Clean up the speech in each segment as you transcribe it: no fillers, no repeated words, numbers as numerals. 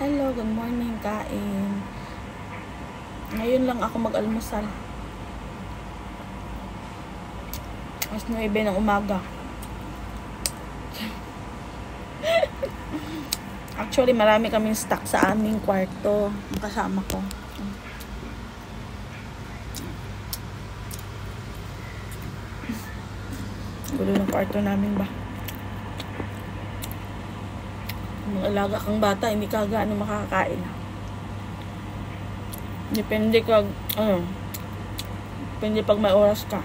Hello, good morning, kain. Ngayon lang ako mag-almusal. Mas 9 ng umaga. Actually, marami kaming stock sa aming kwarto. Kasama ko. Gulo ng kwarto namin ba? Mga alaga kang bata, hindi ka gaano makakain. Depende pag may oras ka.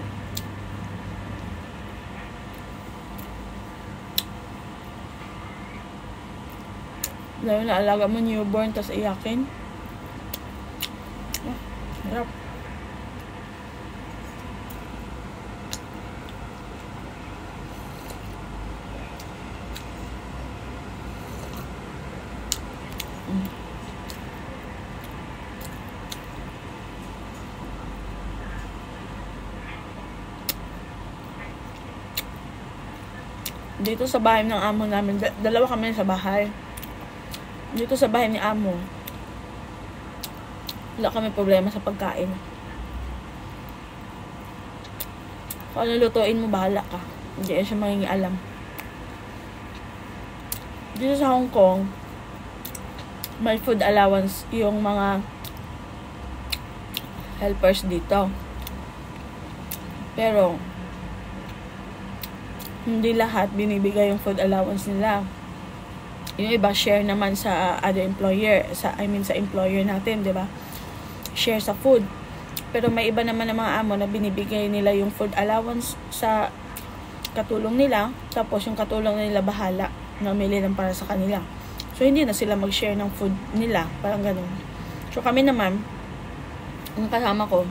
Lalo na alaga mo newborn, tas iyakin. Hirap. Dito sa bahay ng amo namin, dalawa kami sa bahay. Dito sa bahay ni amo, wala kami problema sa pagkain. Kung ano lutuin mo, bahala ka. Hindi siya mangingialam. Dito sa Hong Kong, may food allowance yung mga helpers dito. Pero hindi lahat binibigay yung food allowance nila. Yung iba share naman sa other employer, sa employer natin, 'di ba? Share sa food. Pero may iba naman ng mga amo na binibigay nila yung food allowance sa katulong nila, tapos yung katulong nila bahala na umili lang para sa kanila. So hindi na sila mag-share ng food nila, parang ganoon. So kami naman, ang kasama ko,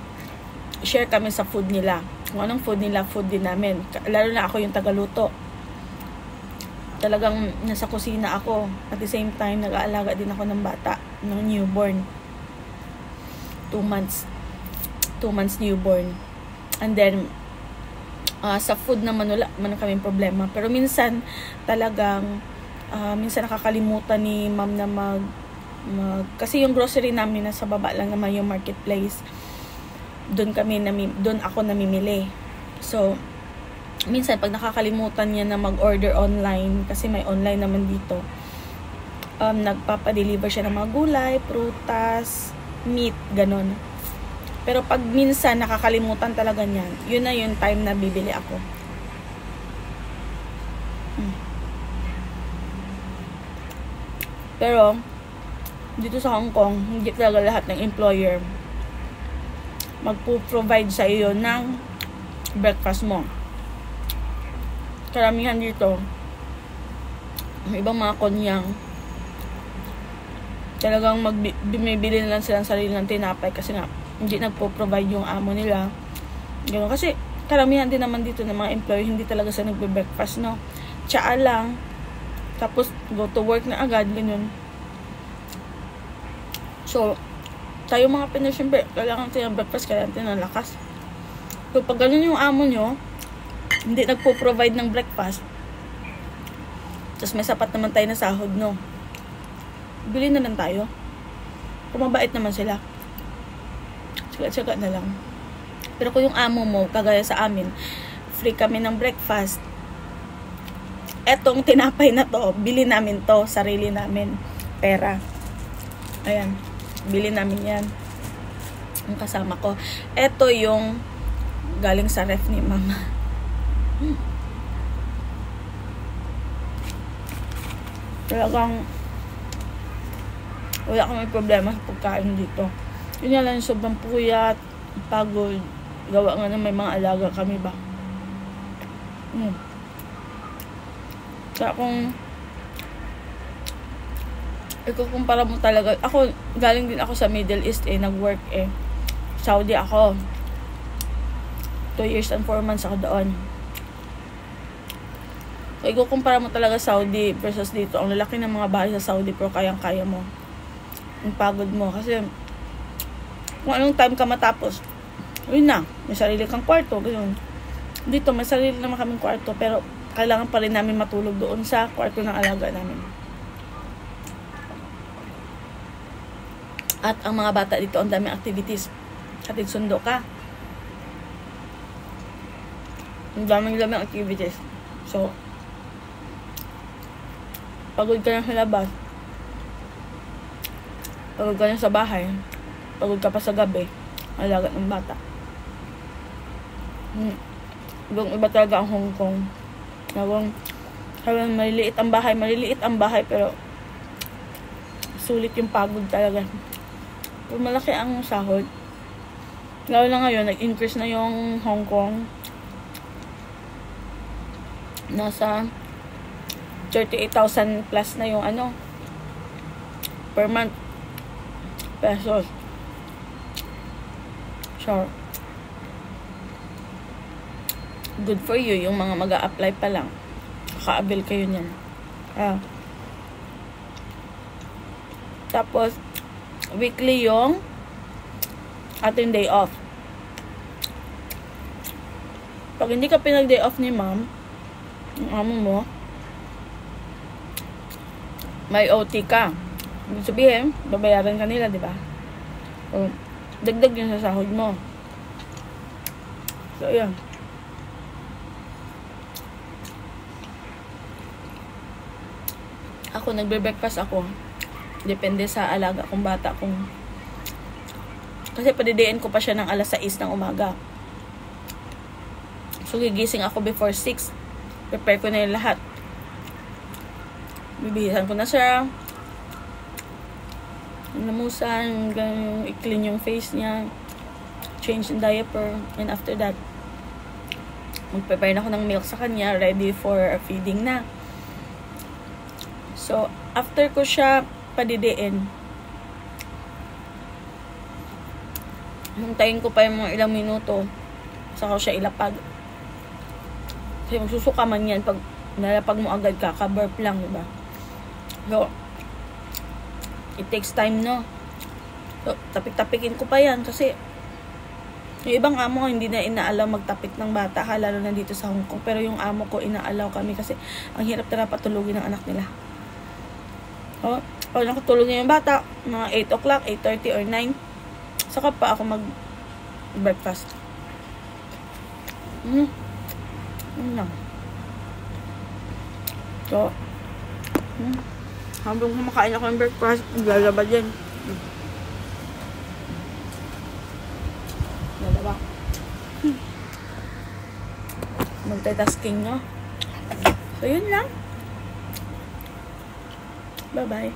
share kami sa food nila. Kung anong food nila, food din namin. Lalo na ako yung tagaluto. Talagang nasa kusina ako. At the same time, nag-aalaga din ako ng bata, ng newborn. 2 months. 2 months newborn. And then, sa food naman, wala man kaming problema. Pero minsan, talagang, minsan nakakalimutan ni ma'am na kasi yung grocery namin nasa baba lang naman yung marketplace. Doon ako namimili. So, minsan pag nakakalimutan niya na mag-order online, kasi may online naman dito, nagpapadeliver siya ng mga gulay, prutas, meat, ganon. Pero pag minsan nakakalimutan talaga niyan, yun na yung time na bibili ako. Pero dito sa Hong Kong, hindi talaga lahat ng employer magpo-provide sa iyo ng breakfast mo. Karamihan dito, may ibang mga konyang, talagang bumibili na lang sila ng sarili ng tinapay kasi nga, hindi nagpo-provide yung amo nila. Ganun. Kasi, karamihan din naman dito ng mga employee, hindi talaga sa nagbe-breakfast, no? Tsaa lang, tapos go to work na agad, ganun. So, tayo mga Pinoy, siyempre, kailangan natin ng breakfast, kailangan natin ng lakas. So, pag ganun yung amo nyo, hindi nagpo-provide ng breakfast, tapos may sapat naman tayo na sahod, no? Bili na lang tayo. Kung mabait naman sila, tsaga-tsaga na lang. Pero kung yung amo mo, kagaya sa amin, free kami ng breakfast, etong tinapay na to, bili namin to, sarili namin, pera. Ayan. Bili namin yan. Ang kasama ko. Ito yung galing sa ref ni mama. Talagang wala kami problema sa pagkain dito. Yun lang, sobrang puyat, pagod. Gawa nga na may mga alaga kami ba. Kaya kung ikukumpara mo talaga, ako, galing din ako sa Middle East nag-work Saudi ako. 2 years and 4 months ako doon. So, ikukumpara mo talaga Saudi versus dito. Ang lalaki ng mga bahay sa Saudi, pero kayang-kaya mo. Ang pagod mo. Kasi, kung anong time ka matapos, yun na, may sarili kang kwarto, ganun. Dito, may sarili naman kaming kwarto, pero kailangan pa rin namin matulog doon sa kwarto ng alaga namin. At ang mga bata dito, ang daming activities. Hatid sundo ka. Ang daming activities. So, pagod ka na sa labas. Pagod ka na sa bahay. Pagod ka pa sa gabi. Alaga ng bata. Ibang iba talaga ang Hong Kong. Habang maliliit ang bahay, pero sulit yung pagod talaga. Pero malaki ang sahod. Lalo na ngayon, nag-increase na yung Hong Kong. Nasa 38,000 plus na yung per month pesos. Sure. Good for you, yung mga mag-a-apply pa lang. Kaka-avail kayo niyan. Tapos, weekly yung ating day off. Pag hindi ka pinag-day off ni ma'am, yung amo mo, may OT ka. Ibig sabihin, babayaran ka nila, di ba? O, dagdag yun sa sahod mo. So, yun. Ako, nagbe-breakfast ako. Depende sa alaga kong bata. Kasi padidiin ko pa siya ng alas 6 ng umaga. So, gigising ako before 6. Prepare ko na yung lahat. Bibihisan ko na siya. Namusan, i-clean yung face niya. Change yung diaper. And after that, mag-prepare na ako ng milk sa kanya. Ready for feeding na. So, after ko siya padidiin, hintayin ko pa yung mga ilang minuto. Saka ko siya ilapag. Kasi magsusuka man yan pag nalapag mo agad kaka-burp lang, diba? So, it takes time, no? So, tapik-tapikin ko pa yan kasi yung ibang amo hindi na inaalaw magtapik ng bata, lalo na dito sa Hong Kong. Pero yung amo ko, inaalaw kami kasi ang hirap na patulugin ng anak nila. O, pag nakatulog na yung bata, mga 8 o'clock, 8:30 or 9, saka pa ako mag-breakfast. So, habang kumakain ako ng breakfast, naglalaba din. Nalaba. Multitasking, no? So, yun lang. Bye-bye.